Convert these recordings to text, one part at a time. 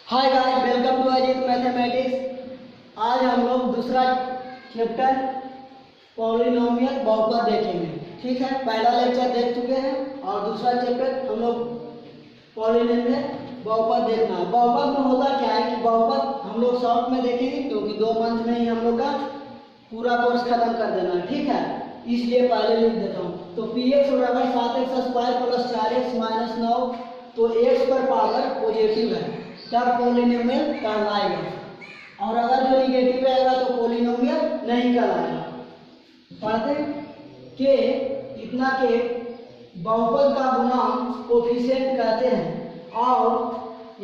Hi guys, welcome to Ajit mathematics. आज हम लोग दूसरा चैप्टर पॉलिनोमियल बहुपद देखेंगे। ठीक है, पहला लेक्चर देख चुके हैं और दूसरा चैप्टर हम लोग पॉलिनोमियल बहुपद देखना है। बहुपद में होता क्या है कि बहुपद हम लोग शॉर्ट में देखेंगे क्योंकि 2 मंथ में ही हम लोग का पूरा कोर्स खत्म कर देना है। ठीक है, इसलिए पहले लिख देता हूँ। तो पी एक्स बराबर 7x² प्लस 4x माइनस 9। तो x पर पावर पॉजिटिव है तब पॉलिनोमियल कहलाएगा, और अगर जो निगेटिव रहेगा तो पॉलिनोमियल नहीं कहलाएगा। पढ़ते के इतना के बहुपद का गुणांक कोफिशिएंट कहते हैं और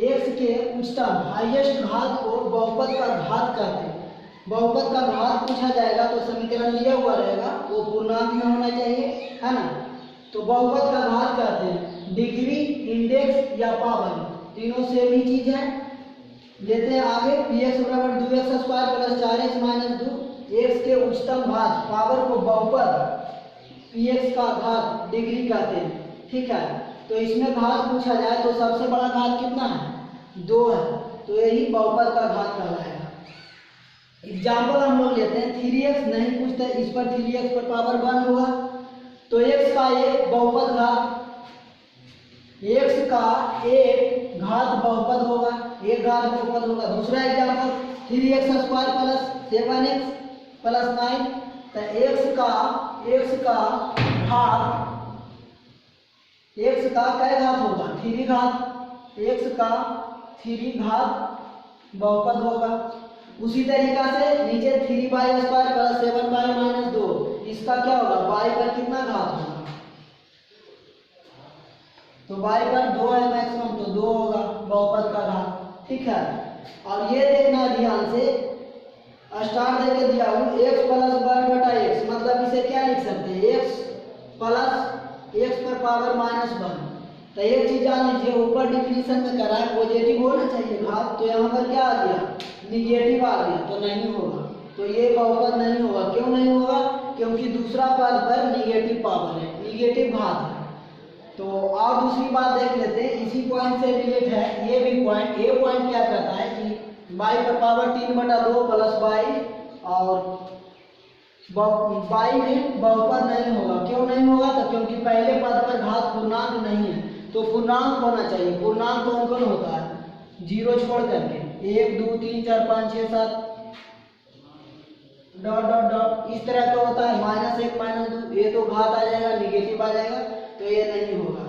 x के उच्चतम हाईएस्ट घात को बहुपद का घात कहते हैं। बहुपद का घात पूछा जाएगा तो समीकरण दिया हुआ रहेगा, वो पूर्णांक में होना चाहिए, है ना। तो बहुपद का घात कहते हैं। डिग्री, इंडेक्स या पावर तीनों सेम ही चीज है। लेते हैं आगे। पी एक्स बराबर 2x² plus 4x minus 2। X के उच्चतम घात पावर को बहुपद पी एक्स का घात डिग्री कहते हैं। ठीक है, तो इसमें घात पूछा जाए तो सबसे बड़ा घात कितना है? 2 है, तो यही बहुपद का घात कहलाएगा। एग्जाम्पल हम लोग लेते हैं। 3x नहीं पूछते, इस पर 3x पर पावर 1 होगा तो x का एक बहुपद घात, x का एक घात बहुपद होगा, एक घात बहुपद होगा। दूसरा example 3x² plus 7x plus 9। तो x का क्या घात होगा? 3 घात। x का 3 घात बहुपद होगा। उसी तरीका से नीचे 3y² प्लस 7y माइनस 2, इसका क्या होगा? y पर कितना घात होगा? तो y पर 2 है मैक्सिमम, तो 2 होगा बहुपद का घात। ठीक है, और ये देखना ध्यान से, स्टार देके दिया हूँ x प्लस 1/x, मतलब इसे क्या लिख सकते हैं? x प्लस x पर पावर माइनस 1। तो एक चीज जान लीजिए, ऊपर डिफिनीशन में करा है पॉजिटिव होना चाहिए घात, तो यहाँ पर क्या आ गया? निगेटिव आ गया, तो नहीं होगा। तो ये बहुपद नहीं होगा। क्यों नहीं होगा? क्योंकि दूसरा पद पर निगेटिव पावर है, निगेटिव घात है। तो और दूसरी बात देख लेते हैं, इसी पॉइंट से रिलेट है ये भी पॉइंट। ये पॉइंट क्या कहता है कि y पर पावर 3/2 प्लस y, और y में बहुपद नहीं होगा। क्यों नहीं होगा? तो क्योंकि पहले पद पर घात पूर्णांक नहीं है, तो पूर्णांक होना चाहिए। पूर्णांक कौन कौन होता है? 0 छोड़ करके 1 2 3 4 5 6 7 डॉट डॉट डॉट इस तरह का होता है। -1 -2, ये तो घात आ जाएगा, निगेटिव आ जाएगा, तो ये नहीं होगा।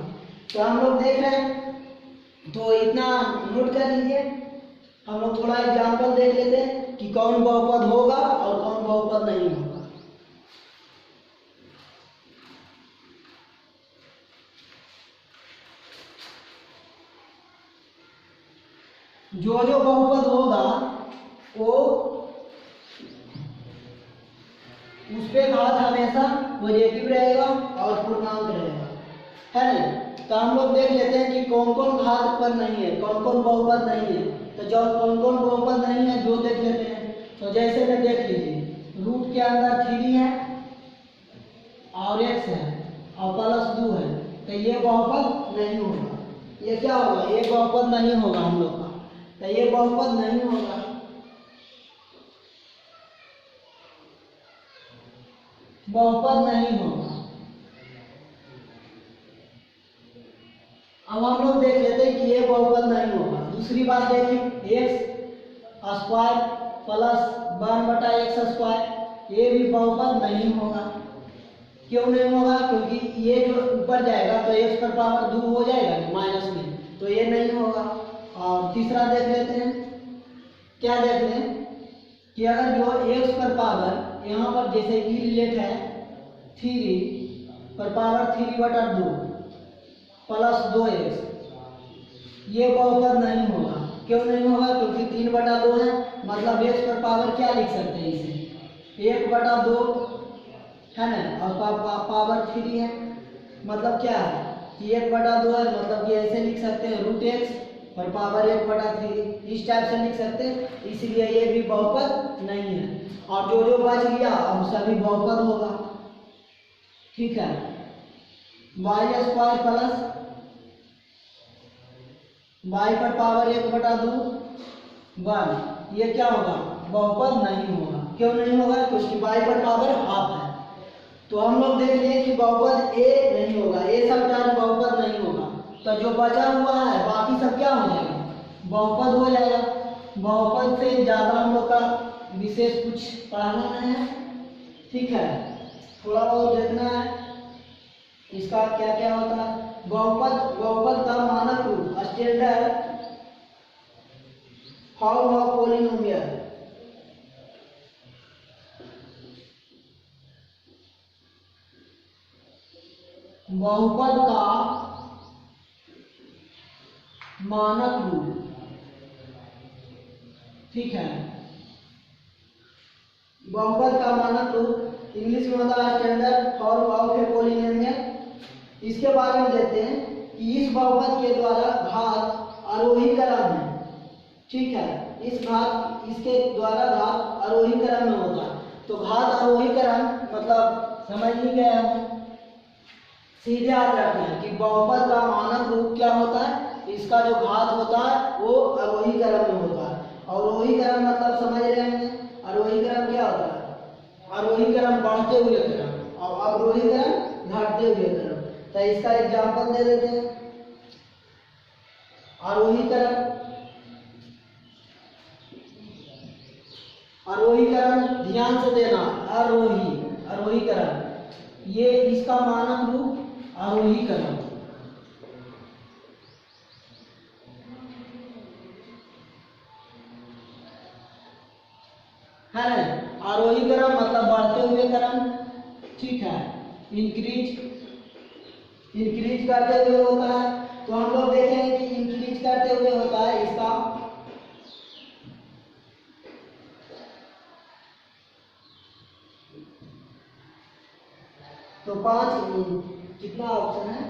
तो हम लोग देख रहे हैं, तो इतना नोट कर लीजिए। हम लोग थोड़ा एग्जाम्पल देख लेते हैं कि कौन बहुपद होगा और कौन बहुपद नहीं होगा। जो जो बहुपद होगा वो उस पे घात हमेशा पॉजिटिव रहेगा और पूर्णांक रहेगा, है ना। तो हम लोग देख लेते हैं कि कौन कौन घात पर नहीं है, कौन कौन बहुपद नहीं है। तो जो कौन कौन बहुपद नहीं है जो देख लेते हैं। तो जैसे में देख लीजिए, रूट के अंदर 3 है और x है और प्लस 2 है, तो ये बहुपद नहीं होगा। ये क्या होगा? ये बहुपद नहीं होगा हम लोग का, तो ये बहुपद नहीं होगा। बहुपद नहीं होगा। अब हम लोग देख लेते हैं कि ये बहुपद नहीं होगा। दूसरी बात देखिए, x² प्लस 1/x², ये भी बहुपद नहीं होगा। क्यों नहीं होगा? क्योंकि ये जो ऊपर जाएगा तो x पर पावर 2 हो जाएगा माइनस में, तो ये नहीं होगा। और तीसरा देख लेते हैं, क्या देख लें कि अगर जो x पर पावर यहाँ पर जैसे ई रिलेट है 3 पर पावर 3/2 प्लस 2x, ये बहुपद नहीं होगा। क्यों नहीं होगा? क्योंकि 3/2 है, मतलब x पर पावर क्या लिख सकते हैं? इसे 1/2 है ना, और पावर 3 है, मतलब क्या है कि 1/2 है, मतलब कि ऐसे लिख सकते हैं √x पर पावर 1/3, इस टाइप से लिख सकते हैं। इसलिए ये भी बहुपद नहीं है। और जो जो बच गया अब सभी बहुपद होगा। ठीक है, y² प्लस y पर पावर 1/2 1, ये क्या होगा, बहुपद नहीं होगा। क्यों नहीं होगा, क्योंकि y पर पावर हाफ है। तो हम लोग देख लिए कि बहुपद a नहीं होगा, a सब टाइम बहुपद नहीं होगा। तो जो बचा हुआ है बाकी सब क्या हो जाएगा, बहुपद हो जाएगा। बहुपद से ज़्यादा हम लोग का विशेष कुछ पढ़ाना नहीं है, ठीक है। थोड़ा बहुत देखना है इसका क्या क्या होता है। बहुपद का मानक रूप, स्टैंडर्ड फॉर्म ऑफ पॉलिनोमियल। बहुपद का मानक रूप, ठीक है। बहुपद का मानक रूप इंग्लिश में होता है standard form of a polynomial. इसके बारे में देखते हैं कि इस बहुपद के द्वारा घात आरोही क्रम में, ठीक है, इसके द्वारा घात आरोही क्रम में होता है। तो घात आरोही क्रम मतलब समझ नहीं गया, सीधे याद रखना है कि बहुपद का मानक रूप क्या होता है, इसका जो घात होता है वो आरोही क्रम में होता है। अवरोही क्रम मतलब समझ रहे हैं, आरोही क्रम क्या होता है, आरोही क्रम बढ़ते हुए क्रम और अवरोही क्रम घटते हुए क्रम। तो इसका एग्जांपल दे देते हैं। आरोही क्रम, आरोही क्रम ध्यान से देना, आरोही क्रम, ये इसका मानक रूप आरोही क्रम, है ना। आरोही क्रम मतलब बढ़ते हुए क्रम, ठीक है। इंक्रीज करते हुए होता है। तो हम लोग देखेंगे कि इंक्रीज करते हुए होता है इसका तो 5 कितना ऑप्शन है,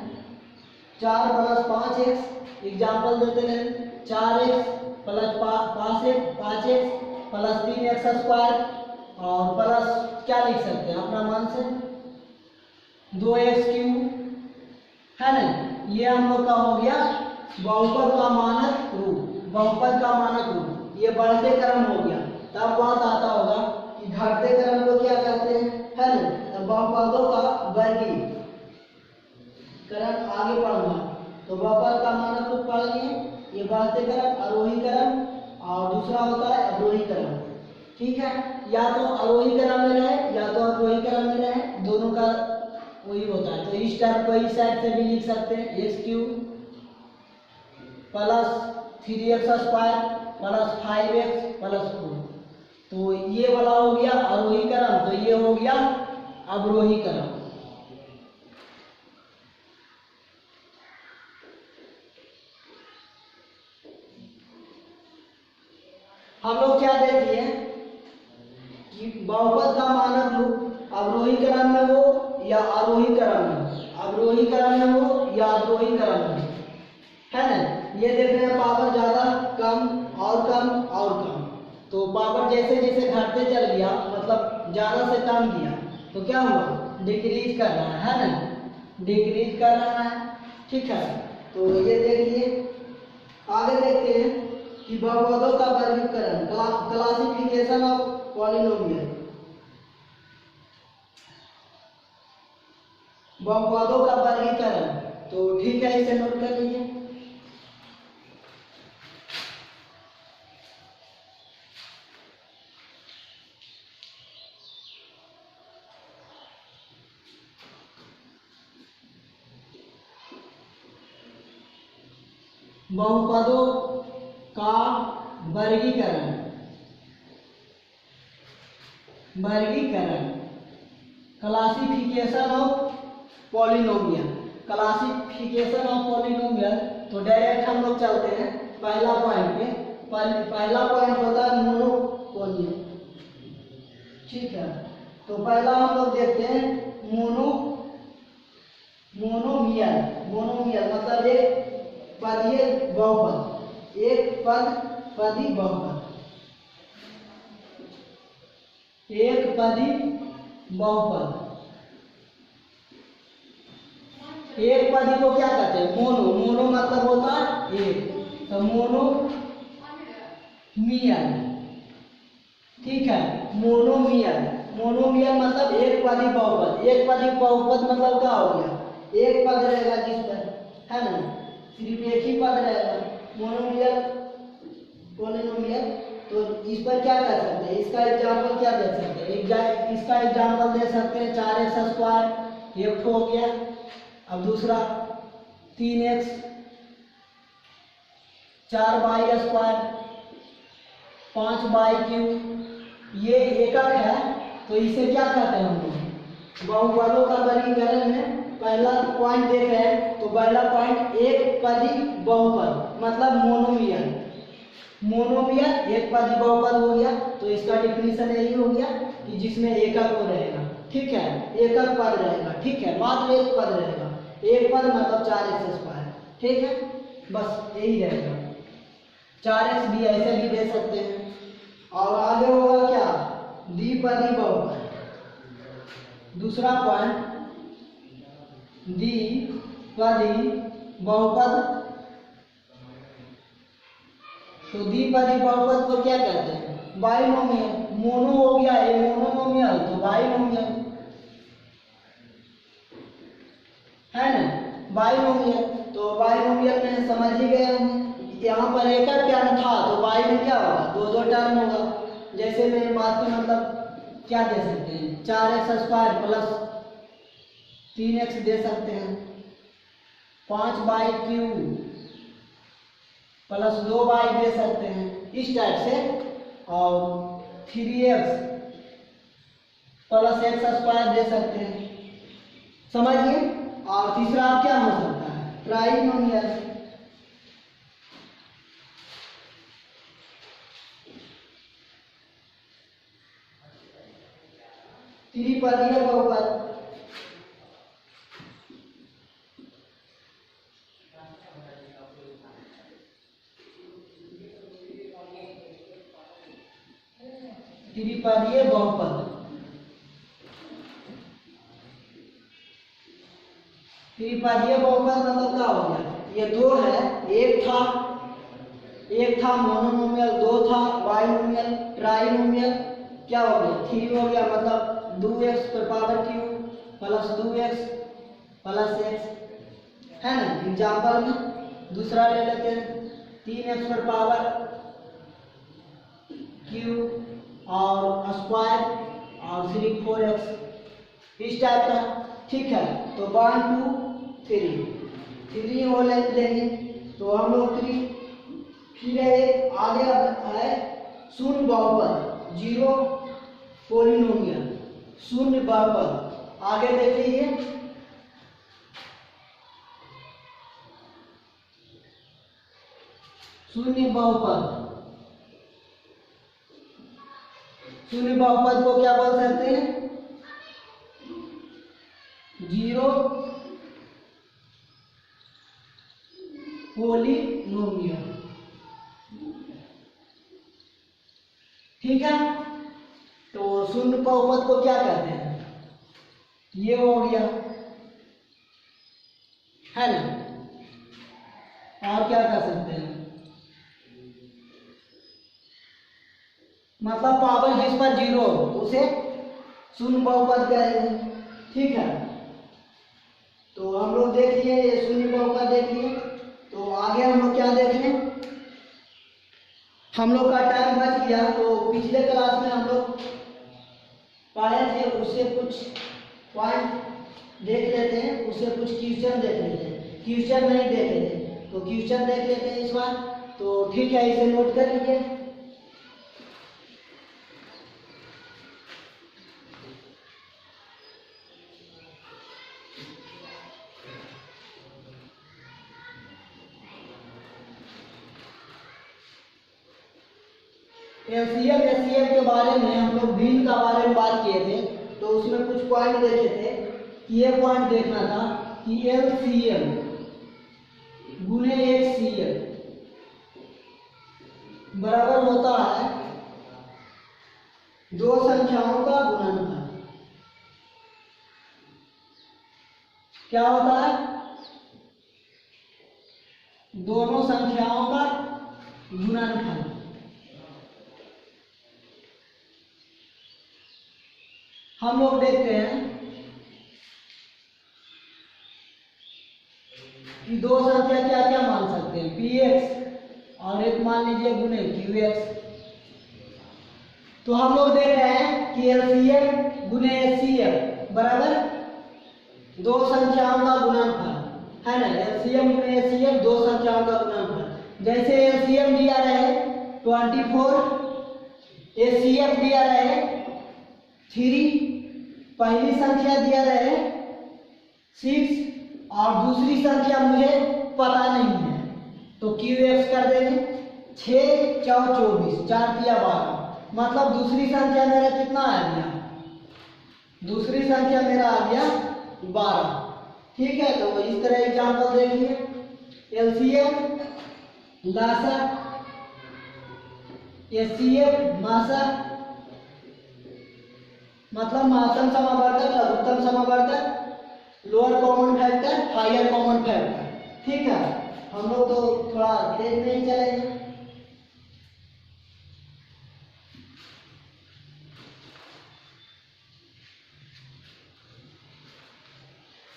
4 + 5x, एग्जाम्पल देते हैं 4x + 5x + 3x² और प्लस क्या लिख सकते हैं अपना मन से 2x3, है ना। ये हम लोग का हो गया बहुपद का मानक रूप, बहुपद का मानक रूप। ये बढ़ते क्रम हो गया। तब बात आता होगा कि घटते क्रम को क्या कहते हैं, है ना। तब बहुपदों का वर्गीकरण आगे पढ़ना। तो बहुपद का मानक रूप पढ़ लिए, ये बढ़ते क्रम, आरोही क्रम और दूसरा होता है अवरोही क्रम, ठीक है। या तो आरोही क्रम में रहे या तो अवरोही क्रम में रहे, दोनों का वही होता है। तो इस टर्म को इस साइड से भी लिख सकते हैं x³ + 3x² + 5x + 4। तो ये वाला हो गया आरोही क्रम, तो ये हो गया अवरोही क्रम। हम लोग क्या देखिए कि बहुपद का मानक रूप अवरोही क्रम में हो या आरोही क्रम में, अवरोही क्रम में हो या आरोही क्रम में, है ना। ये देख रहे हैं पावर ज्यादा कम और कम और कम। तो पावर जैसे जैसे घटते चल गया मतलब ज्यादा से कम किया तो क्या हुआ, डिक्रीज कर रहा है ना, डिक्रीज कर रहा है, ठीक है। तो ये देखिए आगे देखते हैं कि बहुपदों का वर्गीकरण, क्लासिफिकेशन ऑफ पॉलिनोमियल। बहुपदों का वर्गीकरण, तो ठीक है इसे नोट कर लीजिए। बहुपदों का वर्गीकरण, classification of polynomial, classification of polynomial. तो डायरेक्ट हम लोग चलते हैं पहला पॉइंट पे। पहला पॉइंट होता है मोनोपोलियन, ठीक है। तो पहला हम लोग देखते हैं मोनोमियल मतलब एक पदीय बहुपद, एक पदी बहुपद, एक पदी बहुपद। एक पदी को क्या कहते हैं, मोनो मतलब होता है एक। तो मोनो मियल, ठीक है। मोनोमियल, मोनोमियल मतलब एक पदी बहुपद। एक पदी बहुपद मतलब क्या हो गया, एक पद रहेगा जिस पर, है ना, सिर्फ एक ही पद रहेगा। मोनोमियल, पोलिनोमियल, तो इस पर क्या कर सकते हैं, इसका एग्जाम्पल क्या दे सकते हैं, इसका एग्जाम्पल दे सकते हैं 4x स्क्वायर, एक हो गया। अब दूसरा 3x, 4y square, 5y cube, ये एकक है तो इसे क्या कहते हैं हम लोग, बहुपदों का वर्गीकरण में पहला पॉइंट देख रहे हैं तो पहला पॉइंट एक पदी बहुपद मतलब मोनोमियल। मोनोमियल एक पदी बहुपद हो गया, तो इसका डिफिनीशन यही हो गया कि जिसमें एकक रहेगा, ठीक है, एकक पद रहेगा, ठीक है, मात्र एक पद रहेगा, एक पद मतलब 4x स्क्वायर, ठीक है, बस यही रहेगा। 4x भी ऐसे भी दे सकते हैं। और आगे होगा क्या, द्विपदी बहुपद। दूसरा पॉइंट द्विपदी बहुपद, तो द्विपदी बहुपद को क्या कहते हैं, बाइनोमियल। मोनो हो गया ये मोनोनोमियल, तो बाइनोमियल, है ना, बाइनोमियल। तो बाइनोमियल में समझ ही गए हम, यहाँ पर एक टर्म था तो बाई में क्या होगा, दो दो टर्म होगा। जैसे मेरे बात का मतलब क्या दे सकते हैं, 4x स्क्वायर प्लस 3x दे सकते हैं, 5y क्यूब प्लस 2y दे सकते हैं, इस टाइप से। और 3x प्लस x स्क्वायर दे सकते हैं, समझिए। और तीसरा क्या हो सकता है, ट्राइनोमियल। त्रिपदीय बहुपद, त्रिपदीय बहुपद, त्रिपदीय बहुपद मतलब क्या हो गया, ये दो है, एक था मोनोनोमियल, दो था बाइनोमियल, ट्राइनोमियल, क्या हो गया, 3 हो गया, मतलब 2x पर power cube plus 2x plus x, है ना। एग्जाम्पल में दूसरा ले लेते हैं, 3x पर पावर क्यूब और स्क्वायर और 4x, इस टाइप का, ठीक है। तो 1 2 3 हो लेंगे, तो हम लोग 3, फिर एक आगे है शून्य बहुपद, जीरो पोलिनोमियल, शून्य बहुपद। आगे देख लीजिए, शून्य बहुपद, शून्य बहुपद को क्या बोल सकते हैं, जीरो पोलिनोमियल, ठीक है। तो शून्य बहुपद को क्या कहते हैं, ये हो गया, है ना। और क्या कर सकते हैं, मतलब पावर जिस पर जीरो उसे शून्य बहुपद कहेंगे, ठीक है। तो हम लोग देख लिए ये शून्य बहुपद देख लिए, तो आगे हम लोग क्या देख रहे हैं, हम लोग का टाइम बच गया, तो पिछले क्लास में हम लोग पढ़े थे, उससे कुछ पॉइंट देख लेते हैं, उससे कुछ क्वेश्चन देख लेते हैं, क्वेश्चन नहीं देख लेते तो क्वेश्चन देख लेते हैं इस बार, तो ठीक है, इसे नोट कर लीजिए। एलसीएम एचसीएफ के बारे में हम लोग भिन्न का बारे में बात किए थे, तो उसमें कुछ पॉइंट देखे थे कि ये पॉइंट देखना था कि एलसीएम गुने एचसीएफ बराबर होता है दो संख्याओं का गुणनफल। क्या होता है, दोनों संख्याओं का गुणनफल, हम लोग देखते हैं कि दो संख्या क्या क्या मान सकते हैं, px और एक मान लीजिए गुणे qx। तो हम लोग देख रहे हैं कि LCM गुणे HCF बराबर दो संख्याओं का गुणनफल है ना। LCM गुणे HCF दो संख्याओं का गुणनफल। जैसे LCM दिया रहे 24, HCF दिया रहे 3, पहली संख्या दिया रहे 6 और दूसरी संख्या मुझे पता नहीं है, तो QX कर देंगे 6 4 24, 4 तिया 12, मतलब दूसरी संख्या मेरा कितना आ गया, दूसरी संख्या मेरा आ गया 12। ठीक है, तो इस तरह एग्जाम्पल देखिए। LCM 62, HCF 62, मतलब महत्तम समावर्तक, लघुत्तम समावर्तक, lower common factor, higher common factor. ठीक है, हम लोग तो थोड़ा तेज नहीं चलेंगे।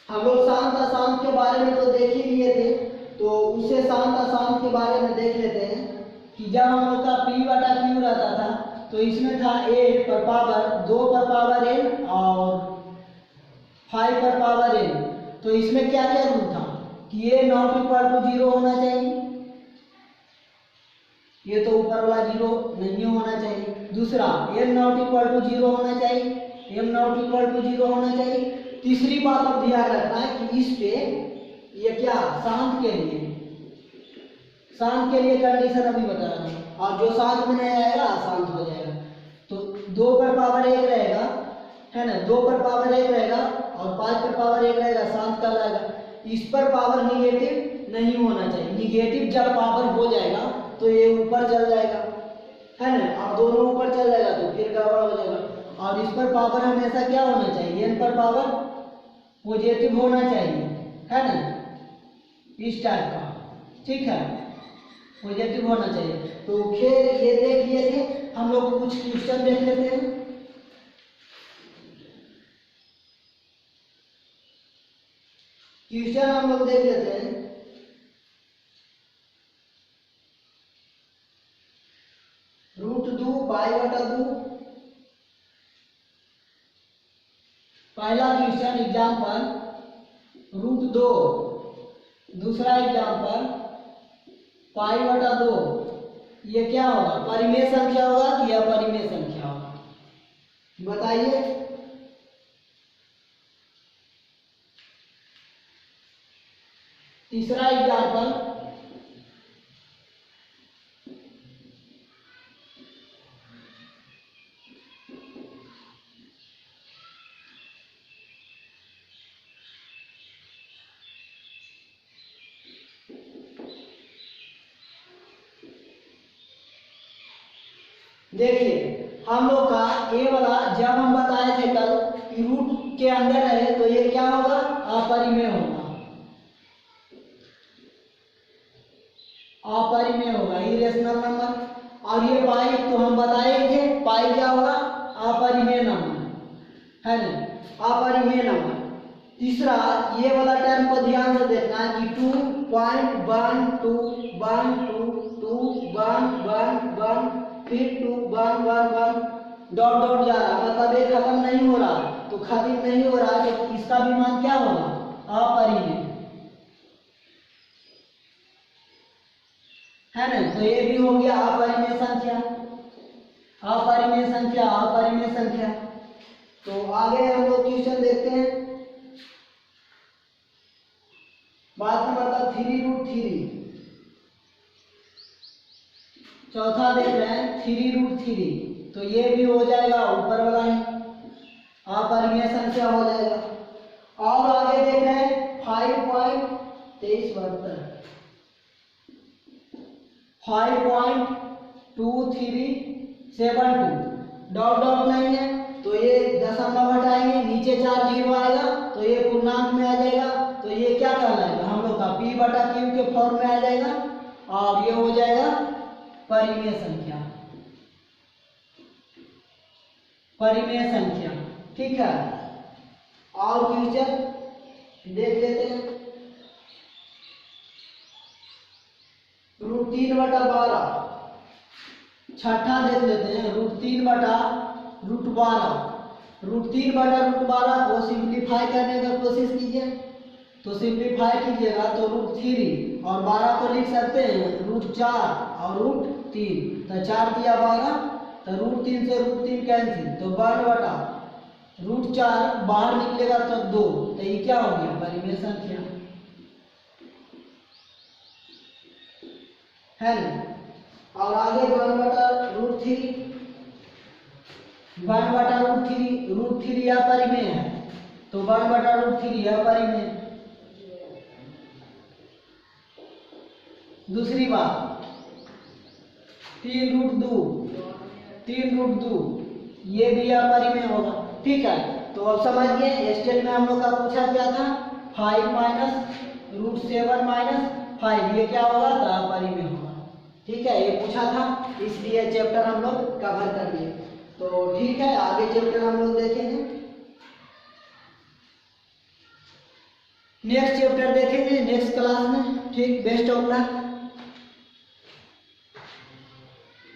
हम लोग शांत अशांत के बारे में तो देख ही लिए थे, तो उसे शांत अशांत के बारे में देख लेते हैं कि जब हम लोग का P/Q रहता था तो इसमें था 8 पर पावर 2 पर पावर n और 5 पर पावर n। तो इसमें क्या क्या रूल था कि ये नॉट इक्वल टू 0 होना चाहिए, ये तो ऊपर वाला 0 नहीं होना चाहिए। दूसरा n नॉट इक्वल टू 0 होना चाहिए, m नॉट इक्वल टू 0 होना चाहिए। तीसरी बात अब ध्यान रखना है कि इस पे ये क्या शांत के लिए, शांत के लिए कंडीशन अभी बता रहा हूँ, और जो शांत में नहीं आएगा अशांत हो जाएगा। तो 2 पर पावर 1 रहेगा है ना, 2 पर पावर 1 रहेगा और 5 पर पावर 1 रहेगा, शांत का रहेगा। इस पर पावर निगेटिव नहीं होना चाहिए, निगेटिव जब पावर हो जाएगा तो ये ऊपर चल जाएगा है ना, और दोनों ऊपर चल जाएगा तो फिर गड़बड़ हो जाएगा। और इस पर पावर हमेशा क्या होना चाहिए, n पर पावर पॉजिटिव होना चाहिए है ना, इस टाइप का। ठीक है, पॉजिटिव होना चाहिए। तो फिर ये देख लिए थे, हम लोग कुछ क्वेश्चन देख लेते हैं। क्वेश्चन हम लोग देख लेते हैं। √2 π/2, पहला क्वेश्चन एग्जाम्पल √2, दूसरा एग्जाम्पल π/2। ये क्या होगा, परिमेय संख्या होगा कि अपरिमेय संख्या होगा, बताइए। तीसरा एग्जाम्पल देखिए, हम लोग का ए वाला जब हम बताए थे कल कि रूट के अंदर है तो ये क्या होगा, अपरिमेय होगा, अपरिमेय होगा, इरेशनल नंबर। और ये पाई तो हम बताए थे, पाई क्या होगा, अपरिमेय नंबर है ना, अपरिमेय नंबर। तीसरा ये वाला टर्म को ध्यान से देखना है कि 2.1212211 फिर 2 1 1 1 डॉट डॉट जा रहा, मतलब ये खत्म नहीं हो रहा, तो खत्म नहीं हो रहा है तो इसका भी मान क्या होगा, अपरिमेय है ना। तो ये भी हो गया अपरिमेय संख्या, अपरिमेय संख्या, अपरिमेय संख्या। तो आगे हम लोग क्वेश्चन देखते हैं। बात नंबर 3√3, चौथा देख रहे हैं 3√3, तो ये भी हो जाएगा ऊपर वाला ही, अपरिमेय संख्या हो जाएगा। और आगे देख रहे हैं 5.2372, 5.2372, डॉट डॉट नहीं है तो ये दशमलव हटाएंगे, नीचे 4 0 आएगा तो ये पूर्णांक में आ जाएगा, तो ये क्या कहलाएगा, हम लोग का P/Q के फॉर्म में आ जाएगा, और ये हो जाएगा परिमेय संख्या, परिमेय संख्या। ठीक है। और फ्यूचर देख लेते हैं। √3/12 छठा देख लेते हैं। √3/√12 √3/√12 को सिंप्लीफाई करने का कोशिश कीजिए। तो सिंप्लीफाई कीजिएगा तो √3 और 12 को लिख सकते हैं √4 और √3। तो 4 दिया 12, तो √3 से √3 कैंसिल, तो 1/√4 बाहर निकलेगा तो 2। तो ये क्या हो गया? परिमेय संख्या है ना। और आगे 1/√3 1/√3 यह परिमेय है, तो 1/√3 यह परिमेय। दूसरी बात 3√2 ये भी यह परिमेय होगा। ठीक है, तो अब समझिए स्टेट में हम लोग का पूछा क्या था, 5 - √7 - 5 ये क्या होगा? तो अपरिमेय होगा। ठीक है, ये पूछा था, इसलिए चैप्टर हम लोग कवर कर लिए। तो ठीक है, आगे चैप्टर हम लोग देखेंगे, नेक्स्ट चैप्टर देखेंगे नेक्स्ट क्लास में। ठीक, बेस्ट ऑफ लक।